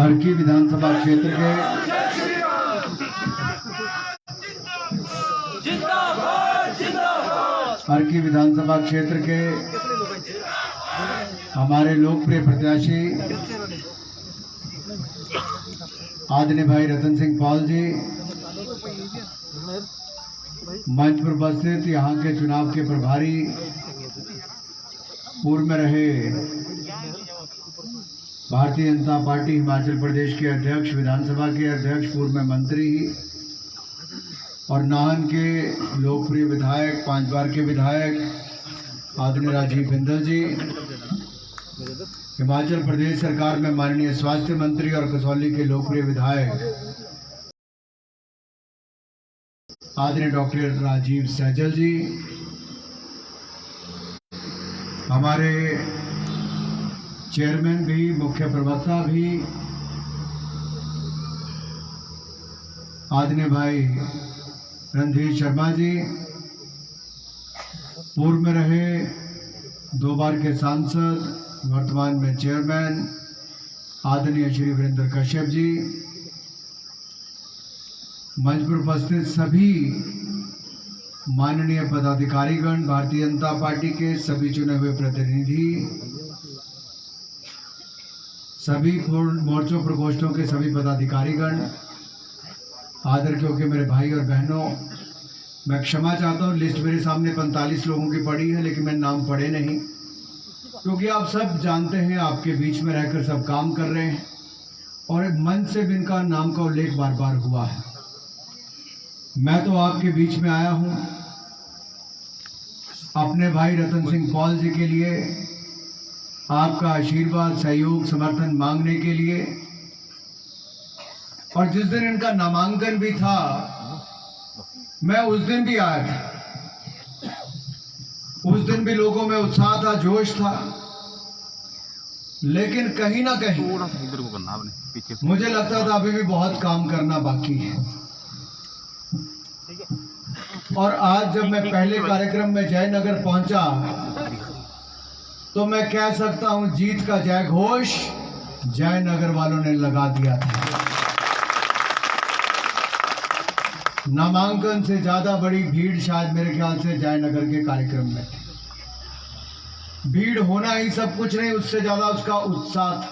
अर्की विधानसभा क्षेत्र के अर्की विधानसभा क्षेत्र के हमारे लोकप्रिय प्रत्याशी आदरणीय भाई रतन सिंह पॉल जी, मंच पर उपस्थित यहाँ के चुनाव के प्रभारी, पूर्व में रहे भारतीय जनता पार्टी हिमाचल प्रदेश के अध्यक्ष, विधानसभा के अध्यक्ष, पूर्व में मंत्री और नाहन के लोकप्रिय विधायक, 5 बार के विधायक आदरणीय राजीव बिंदल जी, हिमाचल प्रदेश सरकार में माननीय स्वास्थ्य मंत्री और कसौली के लोकप्रिय विधायक आदरणीय डॉक्टर राजीव सहजल जी, हमारे चेयरमैन भी, मुख्य प्रवक्ता भी आदरणीय भाई रणधीर शर्मा जी, पूर्व में रहे 2 बार के सांसद, वर्तमान में चेयरमैन आदरणीय श्री वीरेंद्र कश्यप जी, मंच पर उपस्थित सभी माननीय पदाधिकारीगण, भारतीय जनता पार्टी के सभी चुने हुए प्रतिनिधि, सभी मोर्चों प्रकोष्ठों के सभी पदाधिकारीगण, आदर क्योंकि मेरे भाई और बहनों, मैं क्षमा चाहता हूँ, लिस्ट मेरे सामने 45 लोगों की पड़ी है, लेकिन मेरे नाम पढ़े नहीं, क्योंकि आप सब जानते हैं, आपके बीच में रहकर सब काम कर रहे हैं और एक मंच से भी इनका नाम का उल्लेख बार बार हुआ है। मैं तो आपके बीच में आया हूं अपने भाई रतन सिंह पॉल जी के लिए आपका आशीर्वाद, सहयोग, समर्थन मांगने के लिए। और जिस दिन इनका नामांकन भी था, मैं उस दिन भी आया था। उस दिन भी लोगों में उत्साह था, जोश था, लेकिन कहीं ना कहीं मुझे लगता था अभी भी बहुत काम करना बाकी है। और आज जब मैं पहले कार्यक्रम में जयनगर पहुंचा तो मैं कह सकता हूं, जीत का जय घोष जयनगर वालों ने लगा दिया था। नामांकन से ज्यादा बड़ी भीड़ शायद मेरे ख्याल से जयनगर के कार्यक्रम में थी। भीड़ होना ही सब कुछ नहीं, उससे ज्यादा उसका उत्साह था।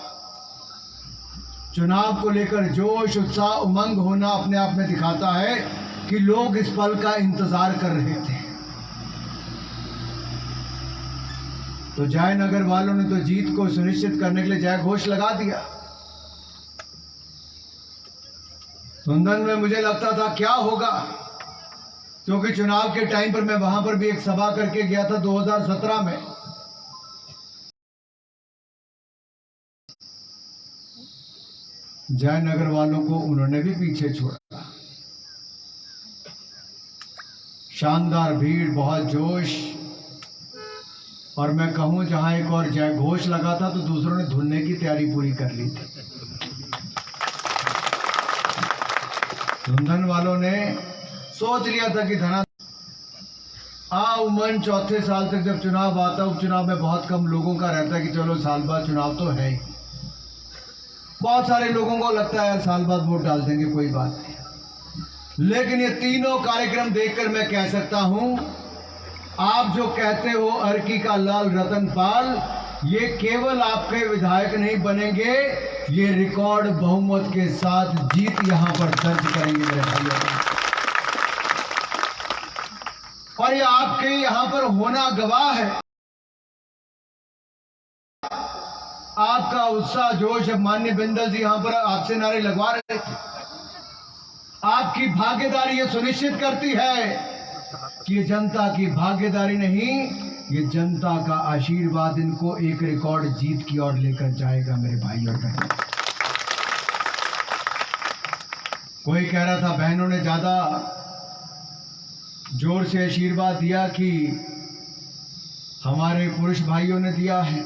चुनाव को लेकर जोश, उत्साह, उमंग होना अपने आप में दिखाता है कि लोग इस पल का इंतजार कर रहे थे। तो जयनगर वालों ने तो जीत को सुनिश्चित करने के लिए जय घोष लगा दिया। सुंदन में मुझे लगता था क्या होगा, क्योंकि चुनाव के टाइम पर मैं वहां पर भी एक सभा करके गया था 2017 में। जयनगर वालों को उन्होंने भी पीछे छोड़ा। शानदार भीड़, बहुत जोश, और मैं कहूं जहां एक और जय घोष लगा था तो दूसरों ने धुलने की तैयारी पूरी कर ली थी। धुंधन वालों ने सोच लिया था कि धना उमन चौथे साल तक जब चुनाव आता, उपचुनाव में बहुत कम लोगों का रहता है कि चलो साल बाद चुनाव तो है ही। बहुत सारे लोगों को लगता है यार साल बाद वोट डाल देंगे, कोई बात नहीं। लेकिन ये तीनों कार्यक्रम देखकर मैं कह सकता हूं, आप जो कहते हो अर्की का लाल रतन पाल, ये केवल आपके विधायक नहीं बनेंगे, ये रिकॉर्ड बहुमत के साथ जीत यहां पर दर्ज करेंगे मेरे भाइयों। और ये आपके यहां पर होना गवाह है, आपका उत्साह, जोश। अब माननीय बिंदल जी यहां पर आपसे नारे लगवा रहे थे। आपकी भागीदारी ये सुनिश्चित करती है कि ये जनता की भागीदारी नहीं, ये जनता का आशीर्वाद इनको एक रिकॉर्ड जीत की ओर लेकर जाएगा मेरे भाई और बहन। कोई कह रहा था बहनों ने ज्यादा जोर से आशीर्वाद दिया कि हमारे पुरुष भाइयों ने दिया है।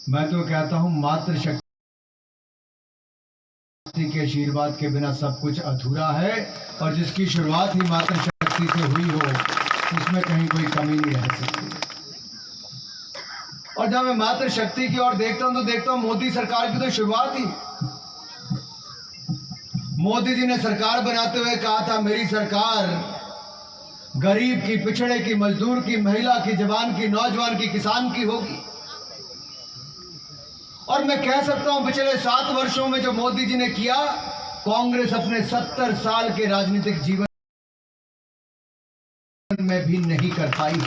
मैं तो कहता हूं मात्र शक्ति के आशीर्वाद के बिना सब कुछ अधूरा है, और जिसकी शुरुआत ही मात्र शक्ति से हुई हो उसमें कहीं कोई कमी नहीं रह सकती। और जब मैं मातृशक्ति की ओर देखता हूं तो देखता हूं मोदी सरकार की तो शुरुआत ही। मोदी जी ने सरकार बनाते हुए कहा था मेरी सरकार गरीब की, पिछड़े की, मजदूर की, महिला की, जवान की, नौजवान की, किसान की होगी। और मैं कह सकता हूं पिछले 7 वर्षों में जो मोदी जी ने किया, कांग्रेस अपने 70 साल के राजनीतिक जीवन में भी नहीं कर पाई।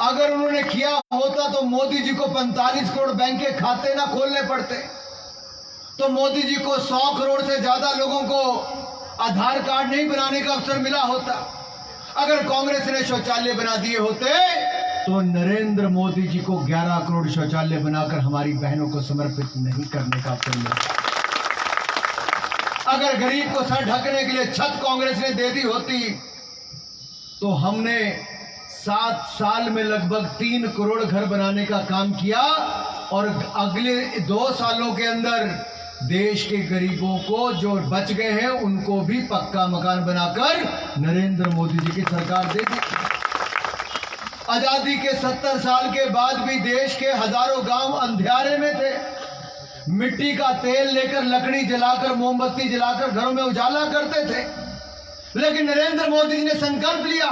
अगर उन्होंने किया होता तो मोदी जी को 45 करोड़ बैंक के खाते ना खोलने पड़ते, तो मोदी जी को 100 करोड़ से ज्यादा लोगों को आधार कार्ड नहीं बनाने का अवसर मिला होता। अगर कांग्रेस ने शौचालय बना दिए होते तो नरेंद्र मोदी जी को 11 करोड़ शौचालय बनाकर हमारी बहनों को समर्पित नहीं करने का अवसर मिला। अगर गरीब को सर ढकने के लिए छत कांग्रेस ने दे दी होती तो हमने 7 साल में लगभग 3 करोड़ घर बनाने का काम किया और अगले 2 सालों के अंदर देश के गरीबों को जो बच गए हैं उनको भी पक्का मकान बनाकर नरेंद्र मोदी जी की सरकार दे दी। आजादी के 70 साल के बाद भी देश के हजारों गांव अंधियारे में थे। मिट्टी का तेल लेकर, लकड़ी जलाकर, मोमबत्ती जलाकर घरों में उजाला करते थे। लेकिन नरेंद्र मोदी जी ने संकल्प लिया,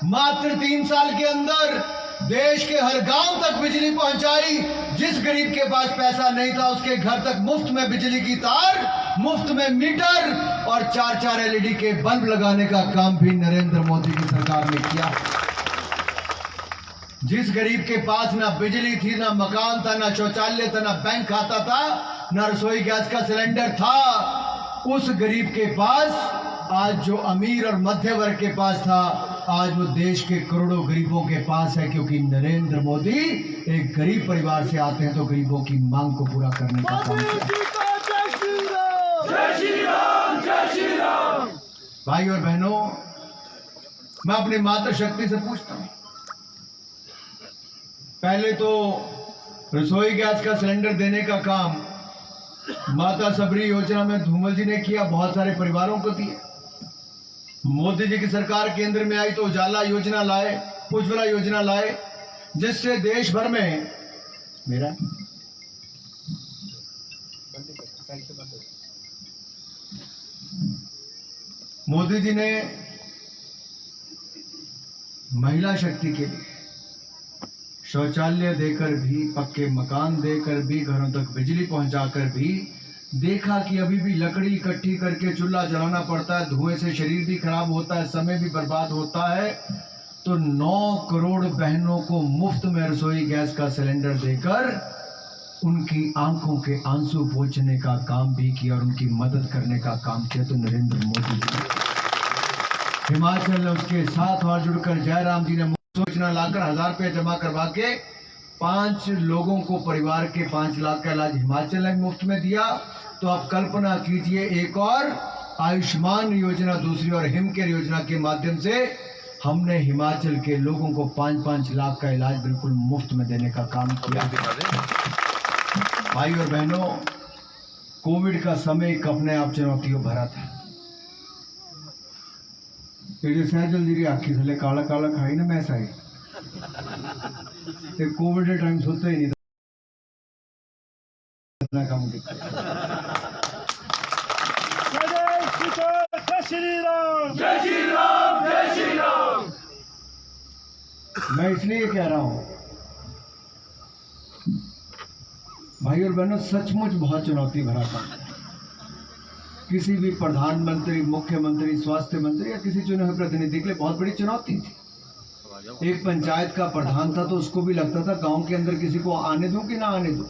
मात्र 3 साल के अंदर देश के हर गांव तक बिजली पहुंचाई। जिस गरीब के पास पैसा नहीं था उसके घर तक मुफ्त में बिजली की तार, मुफ्त में मीटर और 4-4 एलईडी के बल्ब लगाने का काम भी नरेंद्र मोदी की सरकार ने किया। जिस गरीब के पास ना बिजली थी, ना मकान था, ना शौचालय था, ना बैंक खाता था, ना रसोई गैस का सिलेंडर था, उस गरीब के पास आज जो अमीर और मध्य वर्ग के पास था, आज वो देश के करोड़ों गरीबों के पास है। क्योंकि नरेंद्र मोदी एक गरीब परिवार से आते हैं तो गरीबों की मांग को पूरा करने का काम किया। भाई और बहनों, मैं अपनी मातृशक्ति से पूछता हूं, पहले तो रसोई गैस का सिलेंडर देने का काम माता सबरी योजना में धूमल जी ने किया, बहुत सारे परिवारों को दिए। मोदी जी की सरकार केंद्र में आई तो उजाला योजना लाए, उज्ज्वला योजना लाए, जिससे देश भर में मोदी जी ने महिला शक्ति के लिए शौचालय देकर भी, पक्के मकान देकर भी, घरों तक बिजली पहुंचाकर भी देखा कि अभी भी लकड़ी इकट्ठी करके चूल्हा जलाना पड़ता है, धुएं से शरीर भी खराब होता है, समय भी बर्बाद होता है। तो 9 करोड़ बहनों को मुफ्त में रसोई गैस का सिलेंडर देकर उनकी आंखों के आंसू पोंछने का काम भी किया और उनकी मदद करने का काम किया। तो नरेंद्र मोदी जी, हिमाचल ने उसके साथ और जुड़कर जयराम जी ने योजना लाकर 1000 रुपये जमा करवा के 5 लोगों को, परिवार के 5 लाख का इलाज हिमाचल ने मुफ्त में दिया। तो आप कल्पना कीजिए, एक और आयुष्मान योजना, दूसरी और हिमकेयर योजना के माध्यम से हमने हिमाचल के लोगों को 5-5 लाख का इलाज बिल्कुल मुफ्त में देने का काम किया। भाई और बहनों, कोविड का समय एक अपने आप चुनौतियों भरा था। सहजल जी की आखी थले काला काला खाई ना, मैं सही कोविड के टाइम सोते ही नहीं काम मैं इसलिए कह रहा हूं भाई और बहनों, सचमुच बहुत चुनौती भरा था। किसी भी प्रधानमंत्री, मुख्यमंत्री, स्वास्थ्य मंत्री या किसी चुने हुए प्रतिनिधि के लिए बहुत बड़ी चुनौती थी। एक पंचायत का प्रधान था तो उसको भी लगता था गांव के अंदर किसी को आने दूं कि ना आने दूं।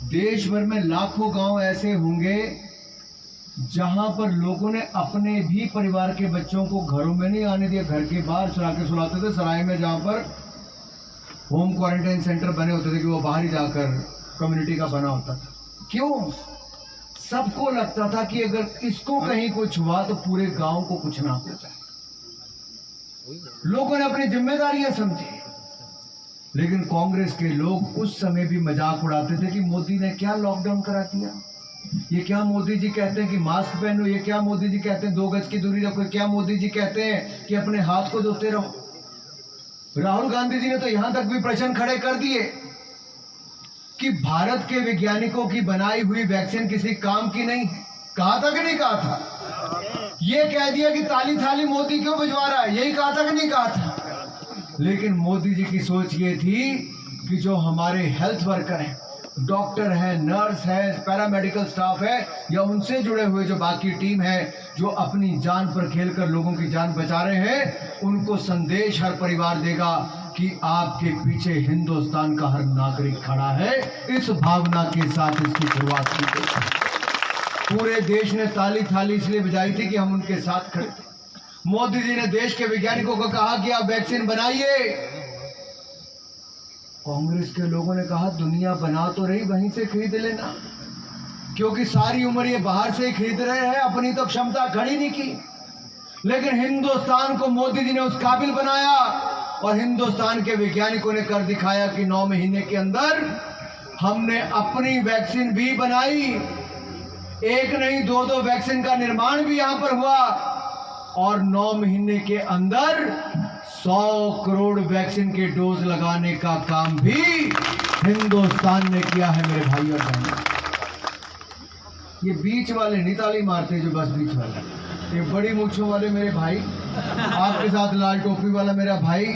देश भर में लाखों गांव ऐसे होंगे जहां पर लोगों ने अपने भी परिवार के बच्चों को घरों में नहीं आने दिया, घर के बाहर सुला के सुलाते थे। सराय में जहां पर होम क्वारंटाइन सेंटर बने होते थे कि वो बाहर ही जाकर कम्युनिटी का बना होता था। क्यों? सबको लगता था कि अगर इसको कहीं कुछ हुआ तो पूरे गांव को कुछ ना हो जाए। लोगों ने अपनी जिम्मेदारियां समझी, लेकिन कांग्रेस के लोग उस समय भी मजाक उड़ाते थे कि मोदी ने क्या लॉकडाउन करा दिया, ये क्या मोदी जी कहते हैं कि मास्क पहनो, ये क्या मोदी जी कहते हैं 2 गज की दूरी रखो, क्या मोदी जी कहते हैं कि अपने हाथ को धोते रहो। राहुल गांधी जी ने तो यहां तक भी प्रश्न खड़े कर दिए कि भारत के वैज्ञानिकों की बनाई हुई वैक्सीन किसी काम की नहीं है। कहा था कि नहीं कहा था? ये कह दिया कि ताली थाली मोदी क्यों भिजवा रहा है, यही कहा था कि नहीं कहा था? लेकिन मोदी जी की सोच ये थी कि जो हमारे हेल्थ वर्कर हैं, डॉक्टर है, नर्स है, पैरामेडिकल स्टाफ है, या उनसे जुड़े हुए जो बाकी टीम है जो अपनी जान पर खेलकर लोगों की जान बचा रहे हैं, उनको संदेश हर परिवार देगा कि आपके पीछे हिंदुस्तान का हर नागरिक खड़ा है। इस भावना के साथ इसकी शुरुआत की गई। पूरे देश ने ताली थाली इसलिए बजाई थी कि हम उनके साथ खड़े थे। मोदी जी ने देश के वैज्ञानिकों को कहा कि आप वैक्सीन बनाइए। कांग्रेस के लोगों ने कहा दुनिया बना तो रही, वहीं से खरीद लेना, क्योंकि सारी उम्र ये बाहर से ही खरीद रहे हैं, अपनी तो क्षमता खड़ी नहीं की। लेकिन हिंदुस्तान को मोदी जी ने उस काबिल बनाया और हिंदुस्तान के वैज्ञानिकों ने कर दिखाया कि 9 महीने के अंदर हमने अपनी वैक्सीन भी बनाई। एक नहीं 2-2 वैक्सीन का निर्माण भी यहां पर हुआ और 9 महीने के अंदर 100 करोड़ वैक्सीन के डोज लगाने का काम भी हिंदुस्तान ने किया है मेरे भाई और बहनों। ये बीच वाले नहीं ताली मारते, जो बस बीच वाले, ये बड़ी मूंछों वाले मेरे भाई, आपके साथ लाल टोपी वाला मेरा भाई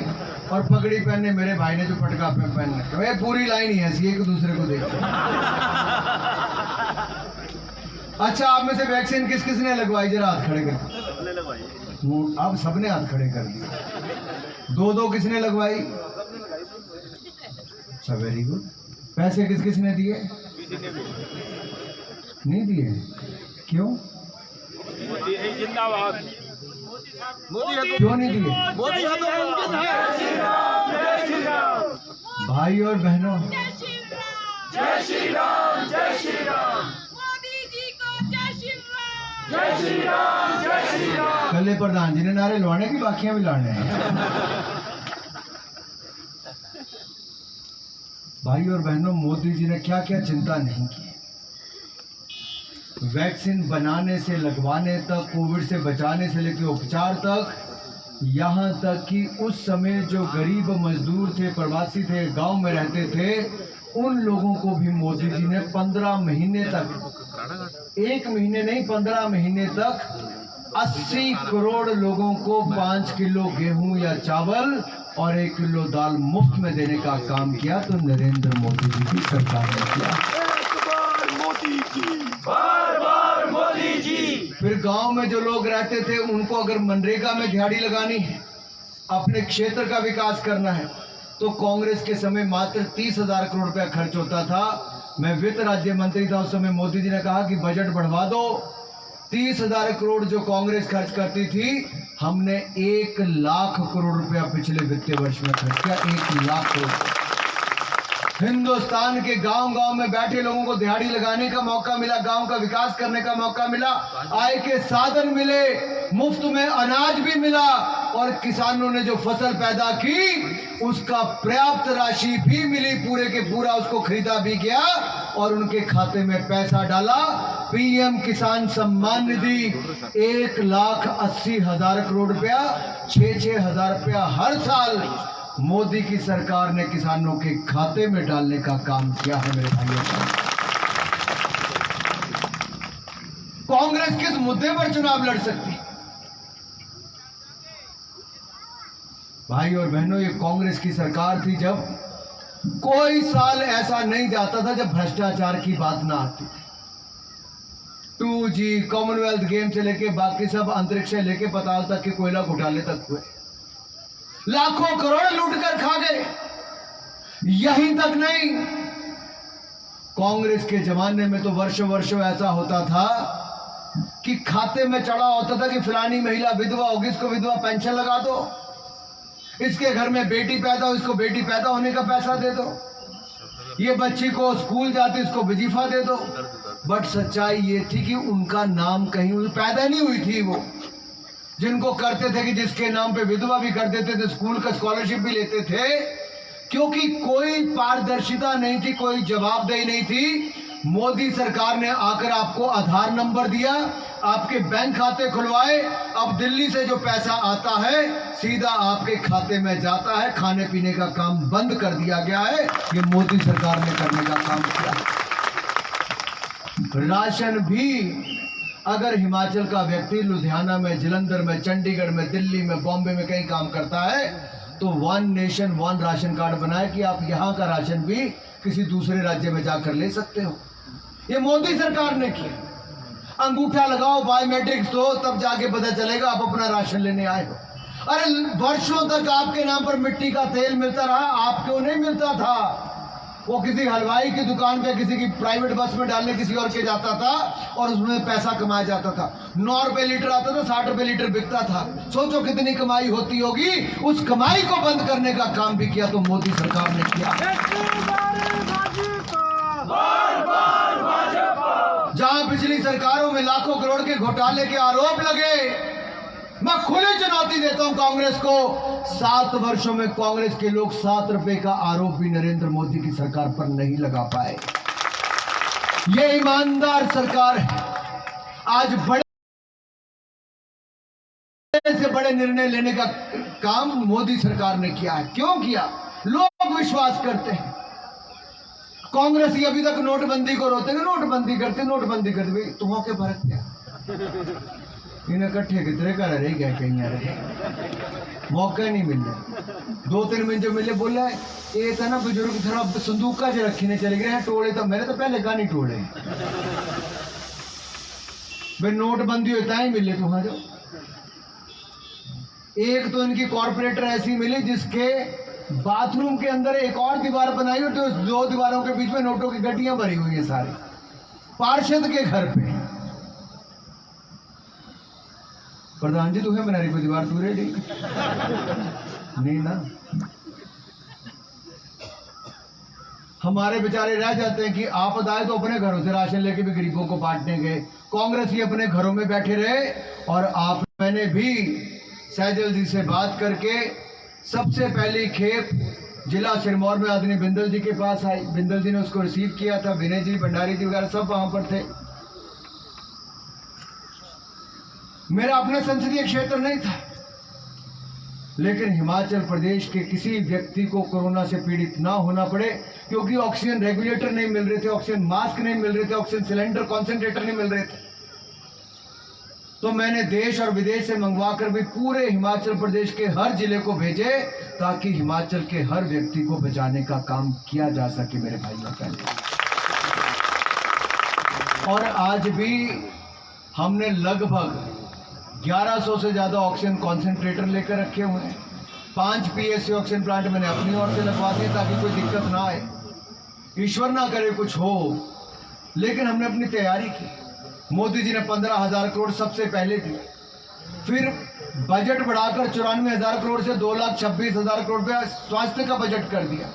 और पगड़ी पहनने मेरे भाई ने जो पटका पहन रखा है, पूरी लाइन ही ऐसी एक दूसरे को देखते। अच्छा, आप में से वैक्सीन किस किस ने लगवाई, जरा हाथ खड़े कर। अब सबने हाथ खड़े कर दिए। 2-2 किसने लगवाई? अच्छा, वेरी गुड। पैसे किस किस ने दिए? नहीं दिए, क्यों? जिंदाबाद। क्यों नहीं दिए? भाई और बहनों, जय श्री राम, जय श्री राम। मोदी जी को जय श्री राम, जय श्री राम, जय श्री राम। कल प्रधान जी ने नारे लवाने की बाकियां भी लाने हैं। भाई और बहनों, मोदी जी ने क्या क्या चिंता नहीं की। वैक्सीन बनाने से लगवाने तक, कोविड से बचाने से लेकर उपचार तक, यहाँ तक कि उस समय जो गरीब मजदूर थे, प्रवासी थे, गांव में रहते थे, उन लोगों को भी मोदी जी ने 15 महीने तक, 1 महीने नहीं 15 महीने तक 80 करोड़ लोगों को 5 किलो गेहूं या चावल और 1 किलो दाल मुफ्त में देने का काम किया। तो नरेंद्र मोदी जी की सरकार ने किया। बार मोदी जी। फिर गांव में जो लोग रहते थे, उनको अगर मनरेगा में दिहाड़ी लगानी है, अपने क्षेत्र का विकास करना है, तो कांग्रेस के समय मात्र 30,000 करोड़ रुपया खर्च होता था। मैं वित्त राज्य मंत्री था उस समय। मोदी जी ने कहा कि बजट बढ़वा दो। 30,000 करोड़ जो कांग्रेस खर्च करती थी, हमने 1 लाख करोड़ रुपया पिछले वित्तीय वर्ष में खर्च किया। 1 लाख करोड़। हिंदुस्तान के गांव-गांव में बैठे लोगों को दिहाड़ी लगाने का मौका मिला, गांव का विकास करने का मौका मिला, आय के साधन मिले, मुफ्त में अनाज भी मिला और किसानों ने जो फसल पैदा की उसका पर्याप्त राशि भी मिली, पूरे के पूरा उसको खरीदा भी गया और उनके खाते में पैसा डाला। पीएम किसान सम्मान निधि 1,80,000 करोड़ रुपया, 6-6 हजार रुपया हर साल मोदी की सरकार ने किसानों के खाते में डालने का काम किया है मेरे भाइयों। कांग्रेस किस मुद्दे पर चुनाव लड़ सकती? भाई और बहनों, ये कांग्रेस की सरकार थी जब कोई साल ऐसा नहीं जाता था जब भ्रष्टाचार की बात ना आती। 2G, कॉमनवेल्थ गेम से लेके बाकी सब, अंतरिक्ष से लेके पाताल तक के कोयला घोटाले तक हुए, लाखों करोड़ लूट कर खा गए। यहीं तक नहीं, कांग्रेस के जमाने में तो वर्षों वर्षों ऐसा होता था कि खाते में चढ़ा होता था कि फलानी महिला विधवा होगी, इसको विधवा पेंशन लगा दो, इसके घर में बेटी पैदा हो, इसको बेटी पैदा होने का पैसा दे दो, ये बच्ची को स्कूल जाती इसको वजीफा दे दो। बट सच्चाई ये थी कि उनका नाम कहीं पैदा नहीं हुई थी। वो जिनको करते थे कि जिसके नाम पे विधवा भी कर देते थे, स्कूल का स्कॉलरशिप भी लेते थे, क्योंकि कोई पारदर्शिता नहीं थी, कोई जवाबदेही नहीं थी। मोदी सरकार ने आकर आपको आधार नंबर दिया, आपके बैंक खाते खुलवाए। अब दिल्ली से जो पैसा आता है सीधा आपके खाते में जाता है। खाने पीने का काम बंद कर दिया गया है। ये मोदी सरकार ने करने का काम किया। राशन भी अगर हिमाचल का व्यक्ति लुधियाना में, जलंधर में, चंडीगढ़ में, दिल्ली में, बॉम्बे में कहीं काम करता है तो one nation one ration card बनाए कि आप यहाँ का राशन भी किसी दूसरे राज्य में जाकर ले सकते हो। ये मोदी सरकार ने किया। अंगूठा लगाओ, बायोमेट्रिक्स दो, तब जाके पता चलेगा आप अपना राशन लेने आए हो। अरे वर्षों तक आपके नाम पर मिट्टी का तेल मिलता रहा, आपको नहीं मिलता था। वो किसी हलवाई की दुकान पे, किसी की प्राइवेट बस में डालने किसी और के जाता था और उसमें पैसा कमाया जाता था। 9 रुपए लीटर आता था, 60 रुपए लीटर बिकता था। सोचो कितनी कमाई होती होगी। उस कमाई को बंद करने का काम भी किया तो मोदी सरकार ने किया। जहां पिछली सरकारों में लाखों करोड़ के घोटाले के आरोप लगे, मैं खुली चुनौती देता हूं कांग्रेस को। 7 वर्षों में कांग्रेस के लोग 7 रुपए का आरोप भी नरेंद्र मोदी की सरकार पर नहीं लगा पाए। ये ईमानदार सरकार है। आज बड़े से बड़े निर्णय लेने का काम मोदी सरकार ने किया है। क्यों किया? लोग विश्वास करते हैं। कांग्रेस ही अभी तक नोटबंदी को रोते, नोटबंदी करते तुम्हारा के फर्क क्या? इन्हें इकट्ठे कितने कर रहे गए कहीं यार, मौका नहीं मिल रहा। 2-3 मिनट जो मिले बोला ये था ना बुजुर्ग थोड़ा संदूक का जो रखी ने चले गए हैं टोले, तो मेरे तो पहले का नहीं टोले भाई। नोटबंदी होता ही मिले तुम्हारे। एक तो इनकी कॉर्पोरेटर ऐसी मिली जिसके बाथरूम के अंदर एक और दीवार बनाई हुई, तो 2 दीवारों के बीच में नोटों की गड्डियां भरी हुई है सारी, पार्षद के घर पे। प्रधान जी तुम्हें बना रही कोई दीवार, तू रेडी नहीं ना। हमारे बेचारे रह जाते हैं कि आपदा आए तो अपने घरों से राशन लेके भी गरीबों को बांटने गए। कांग्रेस ही अपने घरों में बैठे रहे। और आप, मैंने भी सैजल जी से बात करके सबसे पहली खेप जिला सिरमौर में आदमी बिंदल जी के पास आई। बिंदल जी ने उसको रिसीव किया था। विनय जी, भंडारी जी वगैरह सब वहां पर थे। मेरा अपना संसदीय क्षेत्र नहीं था, लेकिन हिमाचल प्रदेश के किसी व्यक्ति को कोरोना से पीड़ित ना होना पड़े, क्योंकि ऑक्सीजन रेगुलेटर नहीं मिल रहे थे, ऑक्सीजन मास्क नहीं मिल रहे थे, ऑक्सीजन सिलेंडर, कॉन्सेंट्रेटर नहीं मिल रहे थे, तो मैंने देश और विदेश से मंगवाकर भी पूरे हिमाचल प्रदेश के हर जिले को भेजे, ताकि हिमाचल के हर व्यक्ति को बचाने का काम किया जा सके मेरे भाइयों बहनों। और आज भी हमने लगभग 1100 से ज्यादा ऑक्सीजन कॉन्सेंट्रेटर लेकर रखे हुए हैं। 5 पीएससी ऑक्सीजन प्लांट मैंने अपनी ओर से लगवा दिए ताकि कोई दिक्कत ना आए, ईश्वर ना करे कुछ हो, लेकिन हमने अपनी तैयारी की। मोदी जी ने 15,000 करोड़ सबसे पहले दिए, फिर बजट बढ़ाकर 94,000 करोड़ से 2,26,000 करोड़ रुपया स्वास्थ्य का बजट कर दिया,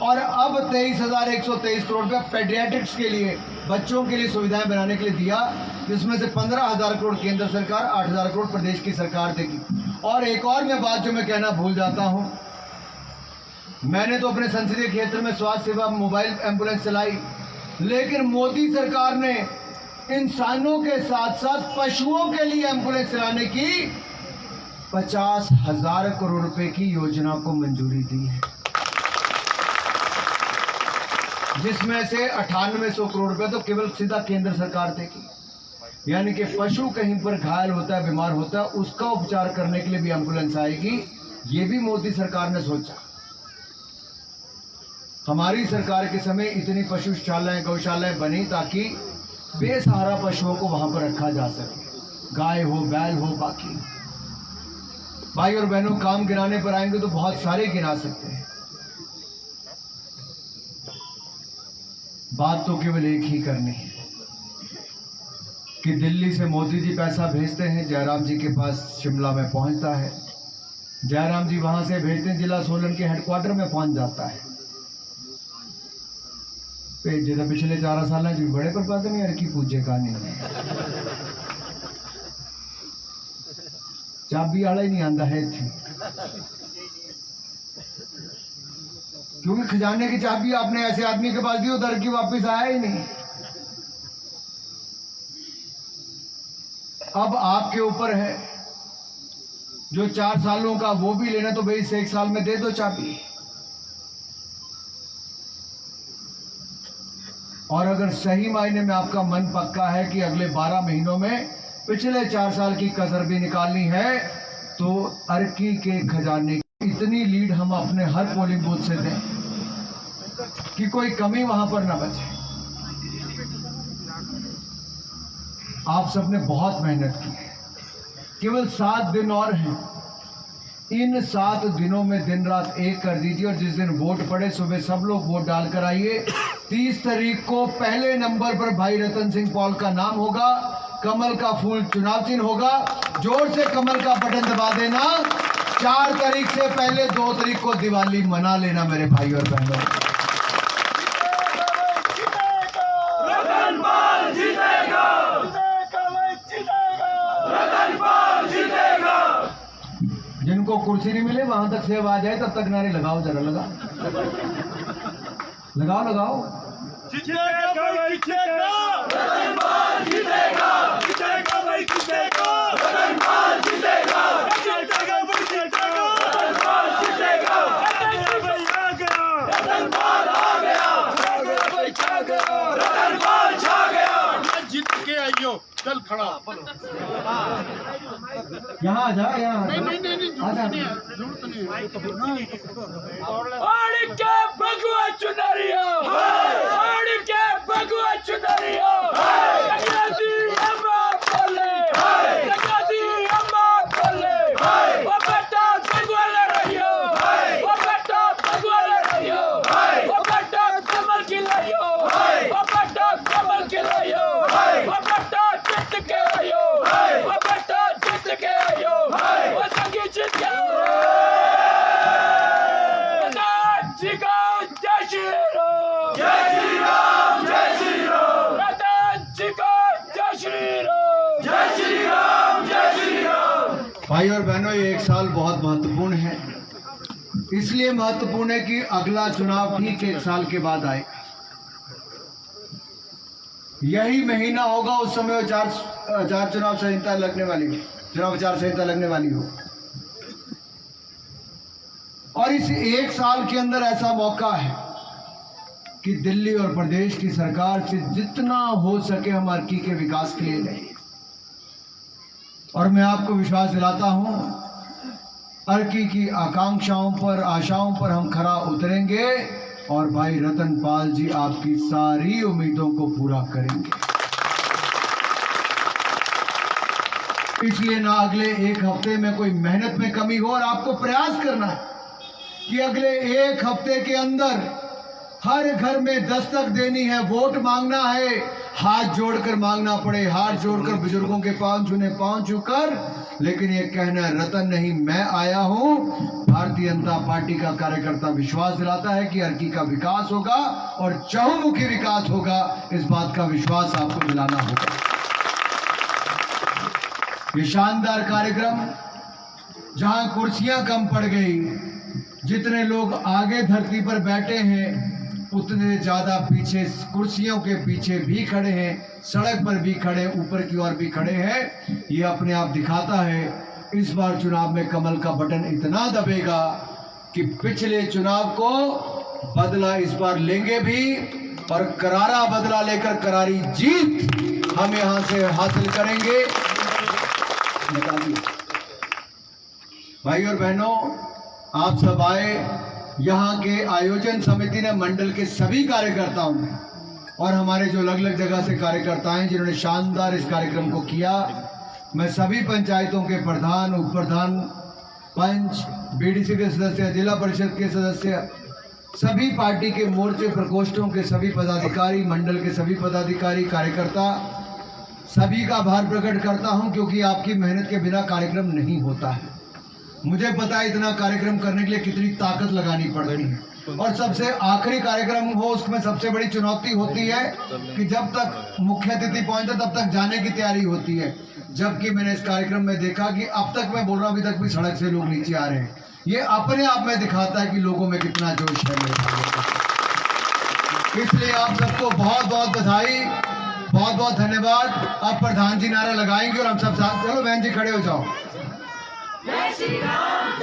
और अब 23,123 करोड़ रुपया पेडियाट्रिक्स के लिए, बच्चों के लिए सुविधाएं बनाने के लिए दिया, जिसमें से 15,000 करोड़ केंद्र सरकार, 8,000 करोड़ प्रदेश की सरकार देगी। और एक और मैं बात जो मैं कहना भूल जाता हूं, मैंने तो अपने संसदीय क्षेत्र में स्वास्थ्य सेवा मोबाइल एम्बुलेंस चलाई, लेकिन मोदी सरकार ने इंसानों के साथ साथ पशुओं के लिए एम्बुलेंस चलाने की 50,000 करोड़ रुपए की योजना को मंजूरी दी है, जिसमें से 9800 करोड़ रुपए तो केवल सीधा केंद्र सरकार देगी। यानी कि पशु कहीं पर घायल होता है, बीमार होता है, उसका उपचार करने के लिए भी एम्बुलेंस आएगी। ये भी मोदी सरकार ने सोचा। हमारी सरकार के समय इतनी पशुशालाएं, गौशालाएं बनी ताकि बेसहारा पशुओं को वहां पर रखा जा सके, गाय हो, बैल हो। बाकी भाई और बहनों, काम गिनाने पर आएंगे तो बहुत सारे गिना सकते हैं। बात तो केवल एक ही करनी है कि दिल्ली से मोदी जी पैसा भेजते हैं, जयराम जी के पास शिमला में पहुंचता है, जयराम जी वहां से भेजते हैं, जिला सोलन के हेडक्वार्टर में पहुंच जाता है। पिछले 4 साल बड़े पर बात नहीं यार की पूजे का नहीं चाबी आला ही नहीं आंदा है थी, क्योंकि खजाने की चाबी आपने ऐसे आदमी के पास दी, उधर की वापस आया ही नहीं। अब आपके ऊपर है, जो 4 सालों का वो भी लेना तो भाई इस 1 साल में दे दो चाबी। और अगर सही मायने में आपका मन पक्का है कि अगले 12 महीनों में पिछले 4 साल की कसर भी निकालनी है, तो अर्की के खजाने की इतनी लीड हम अपने हर पोलिंग बूथ से दें कि कोई कमी वहां पर ना बचे। आप सबने बहुत मेहनत की है, केवल 7 दिन और हैं। इन 7 दिनों में दिन रात एक कर दीजिए, और जिस दिन वोट पड़े सुबह सब लोग वोट डालकर आइए। 30 तारीख को पहले नंबर पर भाई रतन सिंह पॉल का नाम होगा, कमल का फूल चुनाव चिन्ह होगा। जोर से कमल का बटन दबा देना। 4 तारीख से पहले 2 तारीख को दिवाली मना लेना मेरे भाई और बहनों। रतन पाल जीतेगा, रतन पाल जीतेगा। जिनको कुर्सी नहीं मिले वहां तक सेब आ जाए तब तक नारे लगाओ, जरा लगाओ लगाओ। जीतेगा भाई जीतेगा, रतन पाल जीतेगा, जीतेगा भाई जीतेगा, रतन पाल जीतेगा, जीतेगा भाई जीतेगा, रतन पाल जीतेगा, भाई आ गया, रतन पाल आ गया, भाई छा गया, रतन पाल छा गया। जीत के आइयो, चल खड़ा यहाँ आ जा, यहाँ आ जा। और क्या भगवा चुनरिया, और क्या भगवा चुनरिया, जगती अम्मा बोले, जगती अम्मा बोले, वो बेटा भगवा ले रहियो, वो बेटा भगवा ले रहियो, वो बेटा कमल की लाइयो, वो बेटा कमल की लाइयो, वो बेटा जीत के आयो, वो बेटा जीत के आयो, वो संगी जीत के जी का जय श्री राम, जय श्री राम, जय श्री राम, रतन जी का जय श्री राम, जय श्री राम, जय श्री राम। भाई और बहनों, ये 1 साल बहुत महत्वपूर्ण है। इसलिए महत्वपूर्ण है कि अगला चुनाव ठीक 1 साल के बाद आए। यही महीना होगा उस समय चार चुनाव संहिता लगने वाली हो, चुनाव आचार संहिता लगने वाली हो। और इस 1 साल के अंदर ऐसा मौका है कि दिल्ली और प्रदेश की सरकार से जितना हो सके हम अर्की के विकास के लिए लें। और मैं आपको विश्वास दिलाता हूं, अर्की की आकांक्षाओं पर, आशाओं पर हम खरा उतरेंगे और भाई रतन पाल जी आपकी सारी उम्मीदों को पूरा करेंगे। इसलिए ना अगले 1 हफ्ते में कोई मेहनत में कमी हो, और आपको प्रयास करना है कि अगले 1 हफ्ते के अंदर हर घर में दस्तक देनी है, वोट मांगना है, हाथ जोड़कर मांगना पड़े, हाथ जोड़कर बुजुर्गों के पांव छूकर, लेकिन ये कहना है रतन नहीं मैं आया हूं। भारतीय जनता पार्टी का कार्यकर्ता विश्वास दिलाता है कि अर्की का विकास होगा और चहुमुखी विकास होगा। इस बात का विश्वास आपको दिलाना होगा। ये शानदार कार्यक्रम, जहां कुर्सियां कम पड़ गई, जितने लोग आगे धरती पर बैठे हैं उतने ज्यादा पीछे कुर्सियों के पीछे भी खड़े हैं, सड़क पर भी खड़े, ऊपर की ओर भी खड़े हैं। ये अपने आप दिखाता है इस बार चुनाव में कमल का बटन इतना दबेगा कि पिछले चुनाव को बदला इस बार लेंगे भी, और करारा बदला लेकर करारी जीत हम यहां से हासिल करेंगे। भाई और बहनों, आप सब आए, यहाँ के आयोजन समिति ने, मंडल के सभी कार्यकर्ताओं ने और हमारे जो अलग अलग जगह से कार्यकर्ता हैं जिन्होंने शानदार इस कार्यक्रम को किया, मैं सभी पंचायतों के प्रधान, उप प्रधान, पंच, बीडीसी के सदस्य, जिला परिषद के सदस्य, सभी पार्टी के मोर्चे प्रकोष्ठों के सभी पदाधिकारी, मंडल के सभी पदाधिकारी, कार्यकर्ता, सभी का आभार प्रकट करता हूं, क्योंकि आपकी मेहनत के बिना कार्यक्रम नहीं होता है। मुझे पता है इतना कार्यक्रम करने के लिए कितनी ताकत लगानी पड़ती है, और सबसे आखिरी कार्यक्रम हो उसमें सबसे बड़ी चुनौती होती है कि जब तक मुख्य अतिथि पहुंचता तब तक जाने की तैयारी होती है। जबकि मैंने इस कार्यक्रम में देखा कि अब तक मैं बोल रहा हूं, अभी तक भी सड़क से लोग नीचे आ रहे हैं। ये अपने आप में दिखाता है कि लोगों में कितना जोश है मेरे भाइयों। इसलिए आप सबको बहुत बहुत बधाई। बहुत बहुत धन्यवाद। अब प्रधान जी नारा लगाएंगे और हम सब साथ, चलो बहन जी खड़े हो जाओ। जय श्री राम